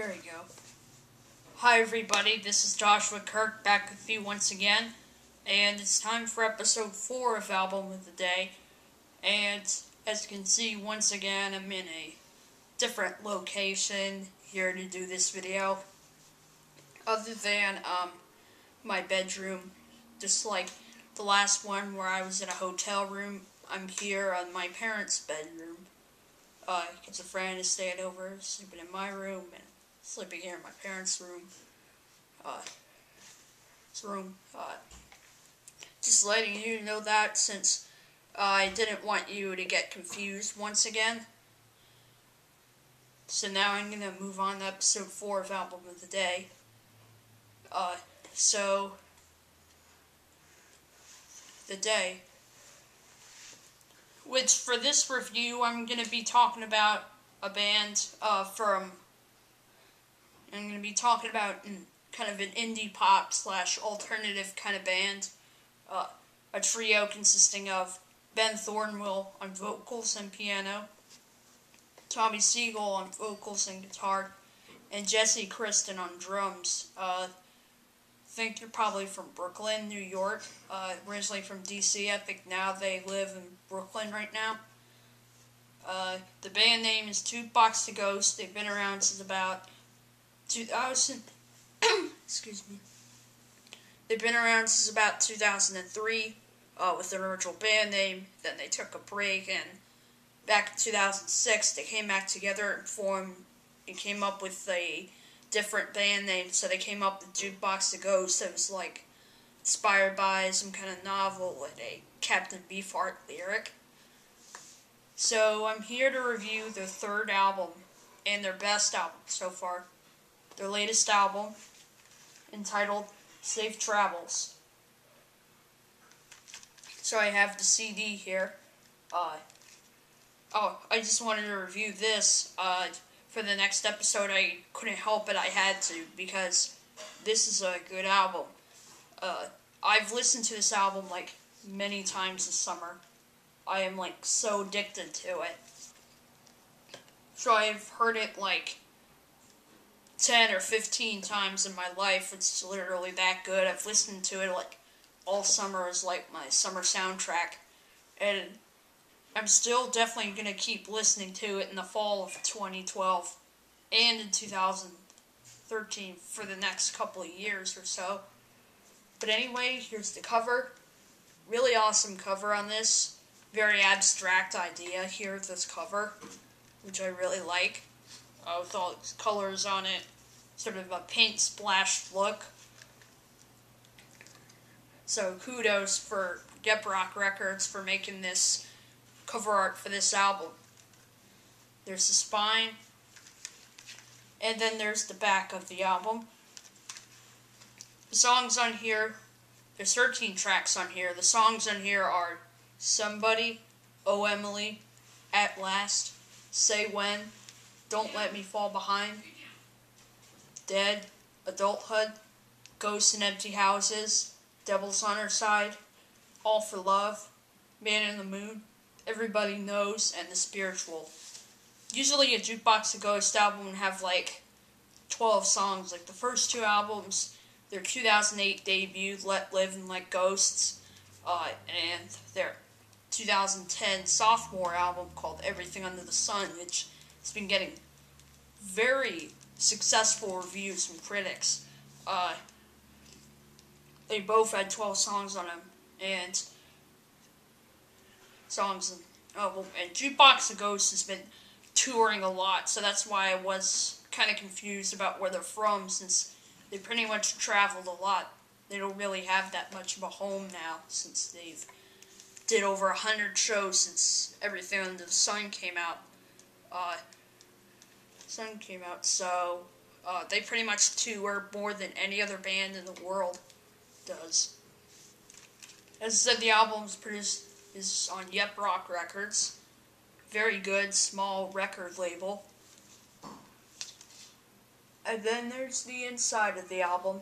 There we go. Hi everybody, this is Joshua Kirk back with you once again, and it's time for episode 4 of Album of the Day, and as you can see, once again, I'm in a different location here to do this video, other than, my bedroom. Just like the last one where I was in a hotel room, I'm here on my parents' bedroom, because a friend is staying over, sleeping in my room, and sleeping here in my parents' room. Just letting you know that, since I didn't want you to get confused once again. So now I'm gonna move on to episode 4 of Album of the Day. The day. Which, for this review, I'm gonna be talking about a band, I'm gonna be talking about kind of an indie pop / alternative kind of band. A trio consisting of Ben Thornewill on vocals and piano, Tommy Siegel on vocals and guitar, and Kristin on drums. I think you're probably from Brooklyn, New York. Originally from DC. I think now they live in Brooklyn right now. The band name is Jukebox the Ghost. They've been around since about 2000. Excuse me. They've been around since about 2003 with their original band name. Then they took a break, and back in 2006 they came back together and came up with a different band name. So they came up with Jukebox the Ghost. That was like inspired by some kind of novel with a Captain Beefheart lyric. So I'm here to review their third album and their best album so far. Their latest album, entitled Safe Travels. So I have the CD here. I just wanted to review this. For the next episode, I couldn't help it, I had to, because this is a good album. I've listened to this album, like, many times this summer. I am, like, so addicted to it. So I've heard it, like, 10 or 15 times in my life. It's literally that good. I've listened to it, like, all summer as, like, my summer soundtrack. And I'm still definitely going to keep listening to it in the fall of 2012 and in 2013 for the next couple of years or so. But anyway, here's the cover. Really awesome cover on this. Very abstract idea here with this cover, which I really like. With all its colors on it. Sort of a paint splash look. So kudos for Roc Records for making this cover art for this album. There's the spine, and then there's the back of the album. The songs on here, there's 13 tracks on here. The songs on here are Somebody, Oh Emily, At Last, Say When, Don't Let Me Fall Behind, Dead, Adulthood, Ghosts in Empty Houses, Devil's on Her Side, All for Love, Man in the Moon, Everybody Knows, and The Spiritual. Usually a Jukebox the Ghost album would have like 12 songs. Like the first two albums, their 2008 debut, Let Live and Let Ghosts, and their 2010 sophomore album called Everything Under the Sun, which has been getting very successful reviews from critics. They both had 12 songs on them, and Jukebox the Ghost has been touring a lot, so that's why I was kind of confused about where they're from, since they pretty much traveled a lot. They don't really have that much of a home now, since they've did over 100 shows since Everything Under the Sun came out. So they pretty much tour more than any other band in the world does. As I said, the album is on Roc Records. Very good, small record label. And then there's the inside of the album.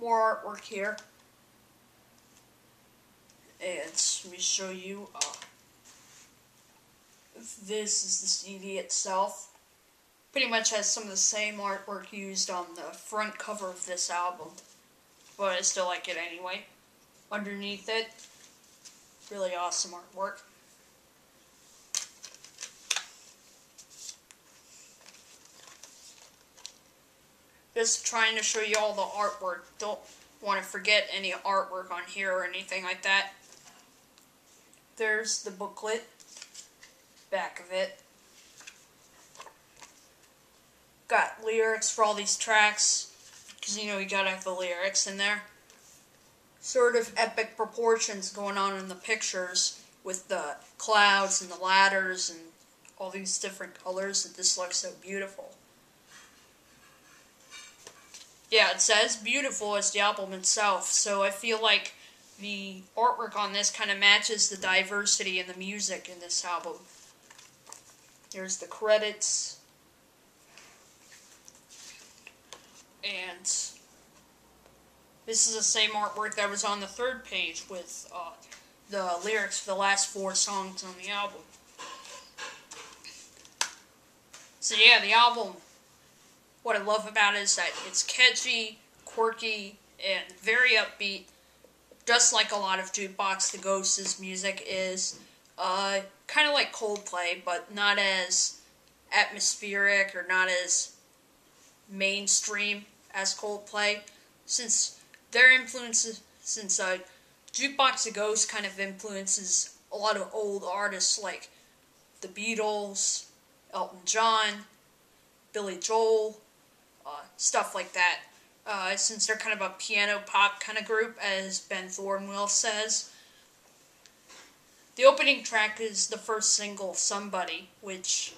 More artwork here. And let me show you. This is the CD itself. Pretty much has some of the same artwork used on the front cover of this album, but I still like it anyway. Underneath it, really awesome artwork. Just trying to show you all the artwork. Don't want to forget any artwork on here or anything like that. There's the booklet, back of it. Got lyrics for all these tracks, because you know you gotta have the lyrics in there. Sort of epic proportions going on in the pictures with the clouds and the ladders and all these different colors that this looks so beautiful. Yeah, it's as beautiful as the album itself, so I feel like the artwork on this kind of matches the diversity in the music in this album. Here's the credits. And this is the same artwork that was on the third page with the lyrics for the last 4 songs on the album. So yeah, the album, what I love about it is that it's catchy, quirky, and very upbeat, just like a lot of Jukebox the Ghost's music is. Kind of like Coldplay, but not as atmospheric or not as mainstream as Coldplay, since their influences, since Jukebox the Ghost kind of influences a lot of old artists like the Beatles, Elton John, Billy Joel, stuff like that. Since they're kind of a piano pop kind of group, as Ben Thornewill says. The opening track is the first single, Somebody, which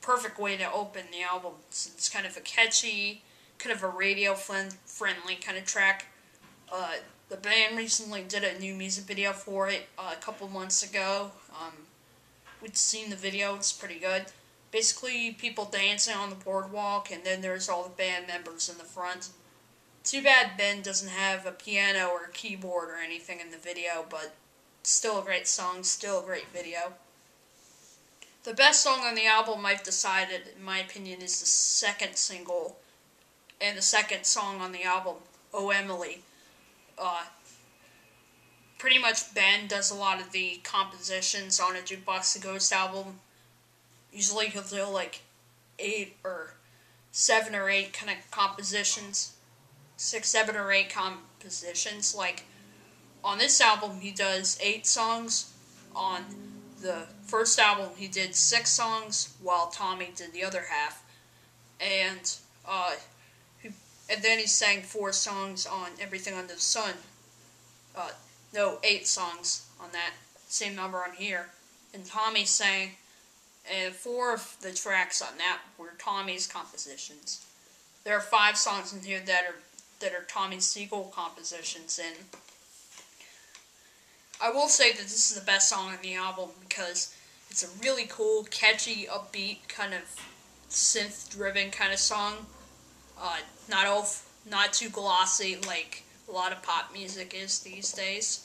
perfect way to open the album. It's kind of a catchy, kind of a radio-friendly kind of track. The band recently did a new music video for it a couple months ago. We'd seen the video, it's pretty good. Basically, people dancing on the boardwalk, and then there's all the band members in the front. Too bad Ben doesn't have a piano or a keyboard or anything in the video, but still a great song, still a great video. The best song on the album, I've decided, in my opinion, is the second single, and the second song on the album, Oh Emily. Pretty much Ben does a lot of the compositions on a Jukebox the Ghost album. Usually he'll do like 7 or 8 kind of compositions. 6, 7, or 8 compositions. Like, on this album he does 8 songs. On the first album he did 6 songs, while Tommy did the other half. And then he sang 4 songs on Everything Under the Sun. 8 songs on that same number on here. And Tommy sang 4 of the tracks on that were Tommy's compositions. There are 5 songs in here that are Tommy Siegel compositions, and I will say that this is the best song on the album because it's a really cool, catchy, upbeat, kind of synth-driven kind of song. Not too glossy like a lot of pop music is these days.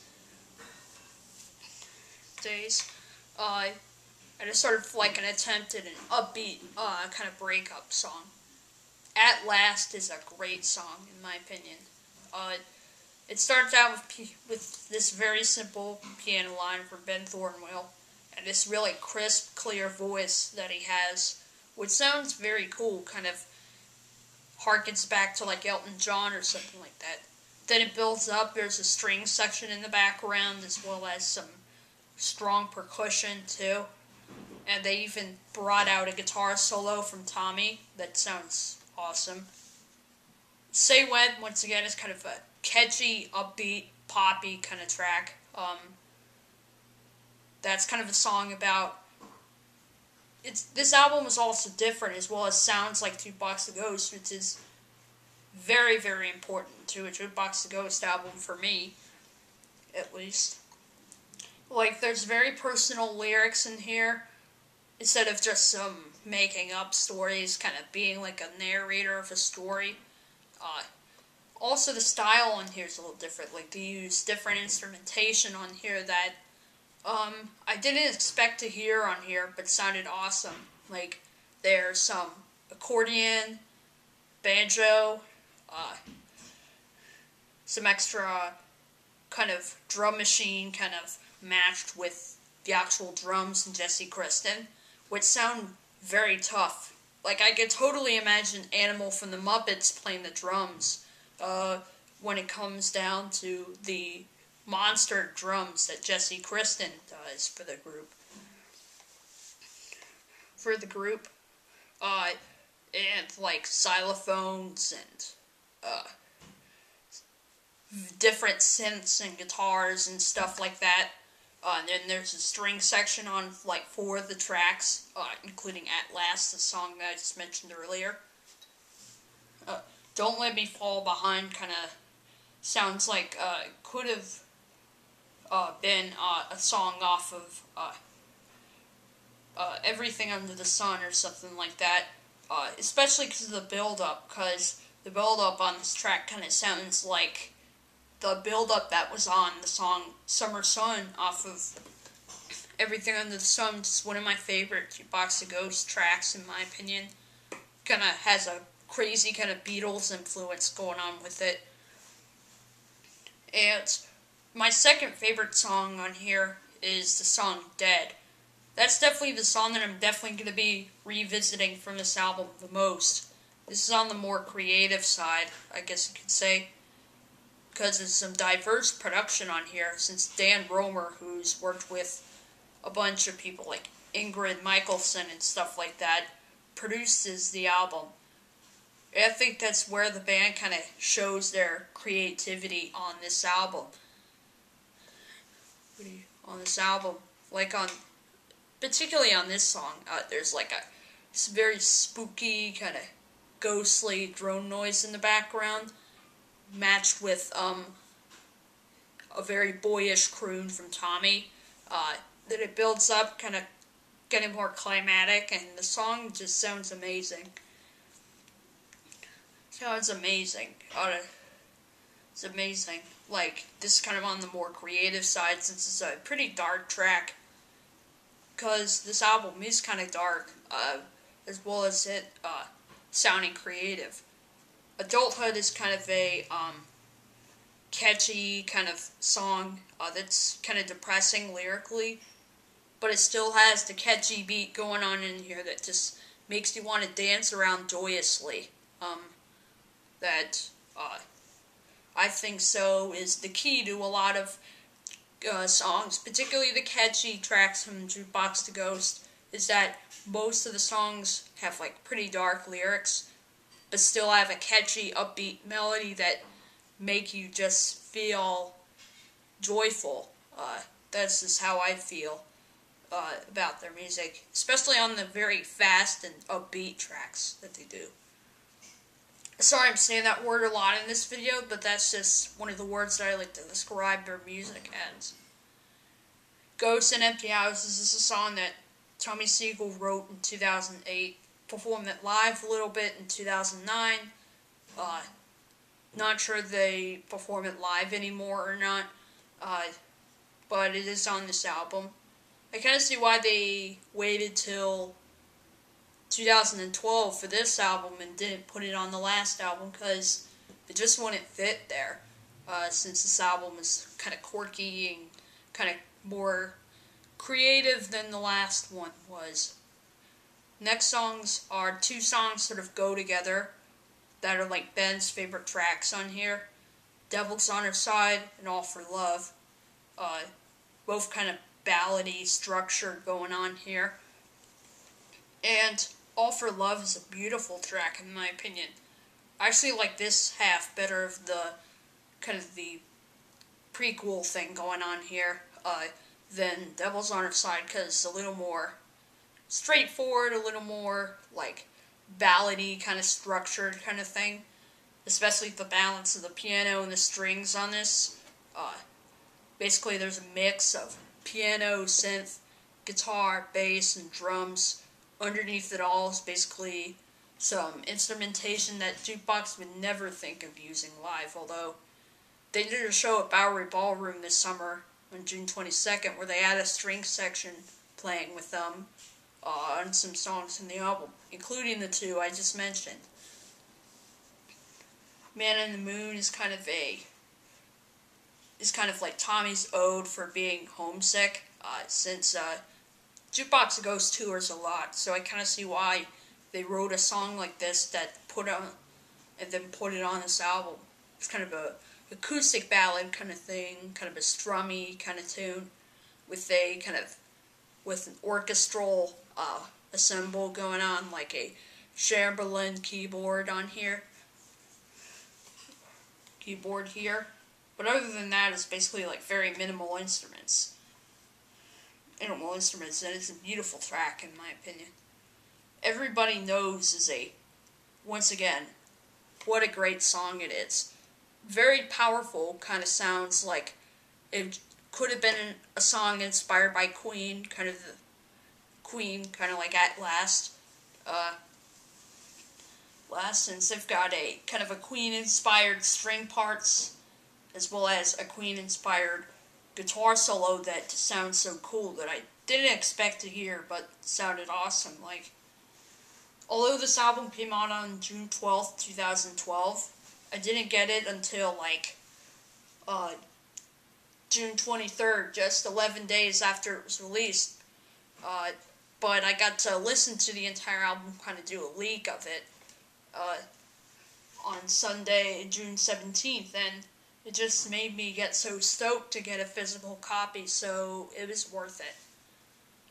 And it's sort of like an attempt at an upbeat kind of breakup song. At Last is a great song, in my opinion. It starts out with this very simple piano line from Ben Thornewill, and this really crisp, clear voice that he has, which sounds very cool, kind of harkens back to like Elton John or something like that. Then it builds up, there's a string section in the background, as well as some strong percussion too. And they even brought out a guitar solo from Tommy that sounds awesome. Say When, once again, is kind of a catchy, upbeat, poppy kind of track. That's kind of a song about... This album is also different, as well as sounds like Jukebox the Ghost, which is very, very important to a Jukebox the Ghost album for me, at least. Like, there's very personal lyrics in here, instead of just some making up stories, kind of being like a narrator of a story. Also, the style on here is a little different. Like, they use different instrumentation on here that I didn't expect to hear on here, but sounded awesome. Like, there's some accordion, banjo, some extra kind of drum machine kind of matched with the actual drums in Kristin, which sound very tough. Like, I could totally imagine Animal from the Muppets playing the drums when it comes down to the monster drums that Kristin does for the group. And like xylophones and different synths and guitars and stuff like that. And then there's a string section on like 4 of the tracks, including At Last, the song that I just mentioned earlier. Don't Let Me Fall Behind kind of sounds like could have been a song off of Everything Under the Sun or something like that. Especially because of the build-up, because the build-up on this track kind of sounds like the build-up that was on the song Summer Sun off of Everything Under the Sun. It's one of my favorite Jukebox the Ghost tracks, in my opinion. Kind of has a crazy kind of Beatles influence going on with it. And my second favorite song on here is the song Dead. That's definitely the song that I'm definitely going to be revisiting from this album the most. This is on the more creative side, I guess you could say, because there's some diverse production on here, since Dan Romer, who's worked with a bunch of people like Ingrid Michaelson and stuff like that, produces the album. And I think that's where the band kind of shows their creativity on this album. Particularly on this song, there's like a very spooky, kind of ghostly drone noise in the background, matched with a very boyish croon from Tommy. That it builds up, kind of getting more climatic, and the song just sounds amazing. It's amazing. Like, this is kind of on the more creative side, since it's a pretty dark track. Because this album is kind of dark, as well as it sounding creative. Adulthood is kind of a catchy kind of song that's kind of depressing lyrically, but it still has the catchy beat going on in here that just makes you want to dance around joyously. I think so is the key to a lot of songs, particularly the catchy tracks from Jukebox the Ghost, is that most of the songs have like pretty dark lyrics, but still have a catchy, upbeat melody that make you just feel joyful. That's just how I feel about their music, especially on the very fast and upbeat tracks that they do. Sorry I'm saying that word a lot in this video, but that's just one of the words that I like to describe their music as. Ghosts and Empty Houses is a song that Tommy Siegel wrote in 2008, performed it live a little bit in 2009. Not sure they perform it live anymore or not, but it is on this album. I kind of see why they waited till 2012 for this album and didn't put it on the last album, because it just wouldn't fit there, since this album is kind of quirky and kind of more creative than the last one was. Next songs are 2 songs sort of go together that are like Ben's favorite tracks on here. Devil's on Her Side and All for Love. Both kind of ballady structure going on here. And All for Love is a beautiful track, in my opinion. I actually like this half better of the kind of the prequel thing going on here than Devil's on Her Side, because it's a little more straightforward, a little more like ballady kind of structured kind of thing. Especially the balance of the piano and the strings on this. Basically, there's a mix of piano, synth, guitar, bass, and drums. Underneath it all is basically some instrumentation that Jukebox would never think of using live, although they did a show at Bowery Ballroom this summer on June 22nd where they had a string section playing with them, on some songs in the album, including the two I just mentioned. Man in the Moon is kind of like Tommy's ode for being homesick, since Jukebox the Ghost tours a lot, so I kind of see why they wrote a song like this that put it on this album. It's kind of a acoustic ballad kind of thing, kind of a strummy kind of tune, with an orchestral assemble going on, like a Chamberlain keyboard here. But other than that, it's basically like very minimal instruments. And it's a beautiful track, in my opinion. Everybody Knows is once again, what a great song it is. Very powerful, kind of sounds like it could have been a song inspired by Queen, kind of like At Last. Since they've got a kind of a Queen-inspired string parts, as well as a Queen-inspired guitar solo that sounds so cool that I didn't expect to hear, but sounded awesome. Like, although this album came out on June 12th, 2012, I didn't get it until like June 23rd, just 11 days after it was released. But I got to listen to the entire album, kind of do a leak of it, on Sunday, June 17th, and it just made me get so stoked to get a physical copy, so it was worth it.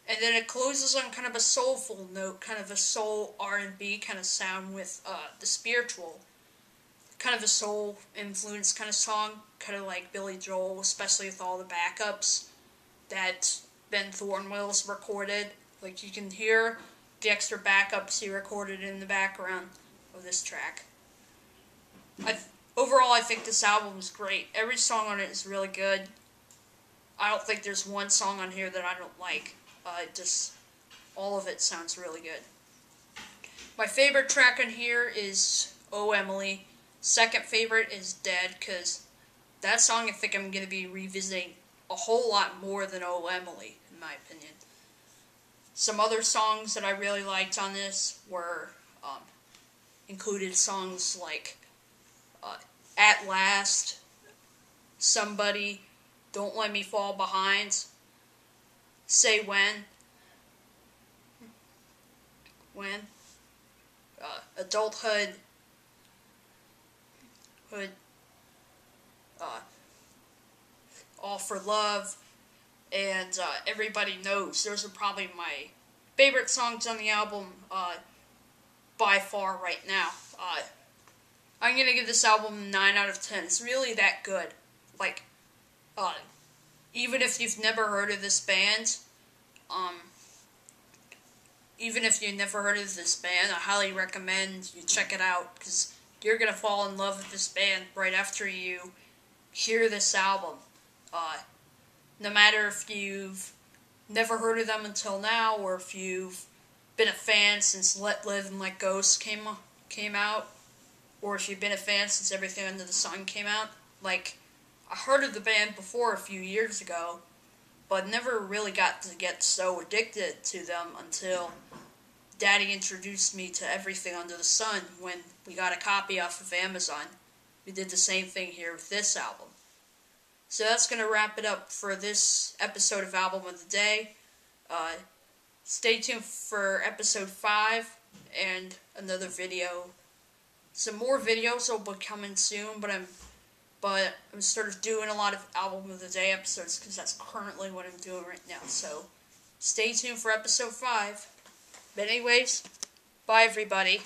And then it closes on kind of a soulful note, kind of a soul R&B kind of sound with the spiritual, kind of a soul influence kind of song, kind of like Billy Joel, especially with all the backups that Ben Thornwill's recorded. Like, you can hear the extra backups he recorded in the background of this track. Overall, I think this album is great. Every song on it is really good. I don't think there's one song on here that I don't like. Just all of it sounds really good. My favorite track on here is Oh Emily. Second favorite is Dead, because that song I think I'm going to be revisiting a whole lot more than Oh Emily, in my opinion. Some other songs that I really liked on this were included songs like At Last, Somebody, Don't Let Me Fall Behind, Say When, Adulthood, All for Love, and Everybody Knows. Those are probably my favorite songs on the album by far right now. I'm going to give this album a 9 out of 10. It's really that good. Like, even if you've never heard of this band, I highly recommend you check it out, because you're going to fall in love with this band right after you hear this album. No matter if you've never heard of them until now, or if you've been a fan since Let Live and Let Go came out, or if you've been a fan since Everything Under the Sun came out. Like, I heard of the band before a few years ago, but never really got to get so addicted to them until Daddy introduced me to Everything Under the Sun when we got a copy off of Amazon. We did the same thing here with this album. So that's going to wrap it up for this episode of Album of the Day. Stay tuned for episode 5 and another video. Some more videos will be coming soon, but I'm sort of doing a lot of Album of the Day episodes because that's currently what I'm doing right now. So stay tuned for episode 5. But anyways, bye everybody.